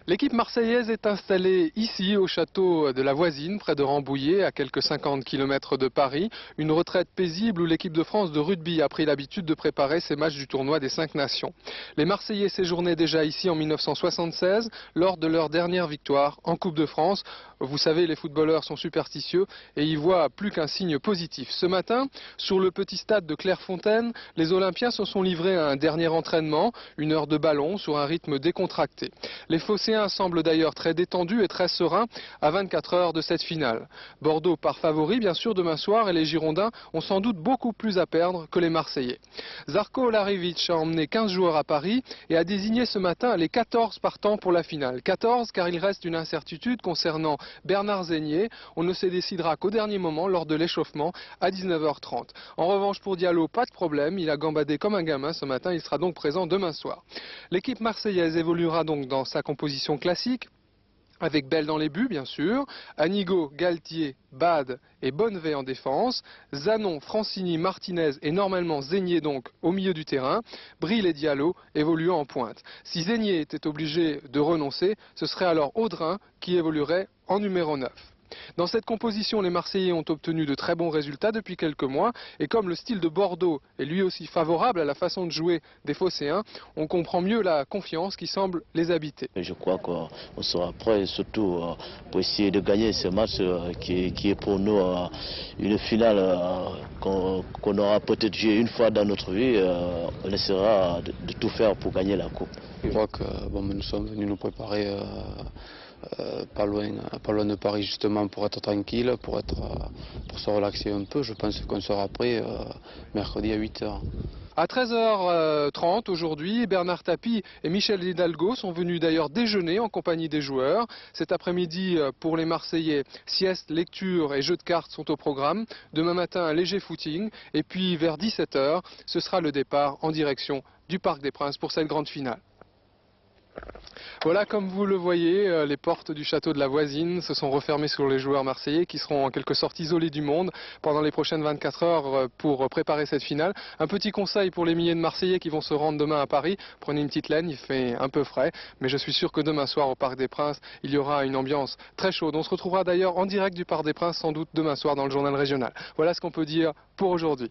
L'équipe marseillaise est installée ici au château de la Voisine, près de Rambouillet, à quelques 50 km de Paris. Une retraite paisible où l'équipe de France de rugby a pris l'habitude de préparer ses matchs du tournoi des 5 nations. Les Marseillais séjournaient déjà ici en 1976 lors de leur dernière victoire en Coupe de France. Vous savez, les footballeurs sont superstitieux et y voient plus qu'un signe positif. Ce matin, sur le petit stade de Clairefontaine, les Olympiens se sont livrés à un dernier entraînement, 1 heure de ballon sur un rythme décontracté. Les Phocéens semblent d'ailleurs très détendus et très sereins à 24 heures de cette finale. Bordeaux part favori bien sûr demain soir et les Girondins ont sans doute beaucoup plus à perdre que les Marseillais. Zarko Larivic a emmené 15 joueurs à Paris et a désigné ce matin les 14 partants pour la finale. 14 car il reste une incertitude concernant Bernard Zégnier. On ne se décidera qu'au dernier moment lors de l'échauffement à 19h30. En revanche pour Diallo, pas de problème, il a gambadé comme un gamin ce matin, il sera donc présent demain soir. L'équipe marseillaise évoluera donc dans sa composition classique, avec Bell dans les buts, bien sûr, Anigo, Galtier, Bade et Bonnevet en défense, Zanon, Francini, Martinez et normalement Zégnier donc au milieu du terrain, Bril et Diallo évoluant en pointe. Si Zégnier était obligé de renoncer, ce serait alors Audrin qui évoluerait en numéro 9. Dans cette composition, les Marseillais ont obtenu de très bons résultats depuis quelques mois et comme le style de Bordeaux est lui aussi favorable à la façon de jouer des Phocéens, on comprend mieux la confiance qui semble les habiter. Je crois qu'on sera prêt surtout pour essayer de gagner ce match qui est pour nous une finale qu'on aura peut-être joué une fois dans notre vie. On essaiera de tout faire pour gagner la coupe. Je crois que nous sommes venus nous préparer pas loin de Paris justement pour être tranquille, pour se relaxer un peu. Je pense qu'on sera prêt mercredi à 8 h. À 13h30 aujourd'hui, Bernard Tapie et Michel Hidalgo sont venus d'ailleurs déjeuner en compagnie des joueurs. Cet après-midi, pour les Marseillais, sieste, lecture et jeux de cartes sont au programme. Demain matin, un léger footing. Et puis vers 17 h, ce sera le départ en direction du Parc des Princes pour cette grande finale. Voilà, comme vous le voyez, les portes du château de la Voisine se sont refermées sur les joueurs marseillais qui seront en quelque sorte isolés du monde pendant les prochaines 24 heures pour préparer cette finale. Un petit conseil pour les milliers de Marseillais qui vont se rendre demain à Paris, prenez une petite laine, il fait un peu frais, mais je suis sûr que demain soir au Parc des Princes, il y aura une ambiance très chaude. On se retrouvera d'ailleurs en direct du Parc des Princes sans doute demain soir dans le journal régional. Voilà ce qu'on peut dire pour aujourd'hui.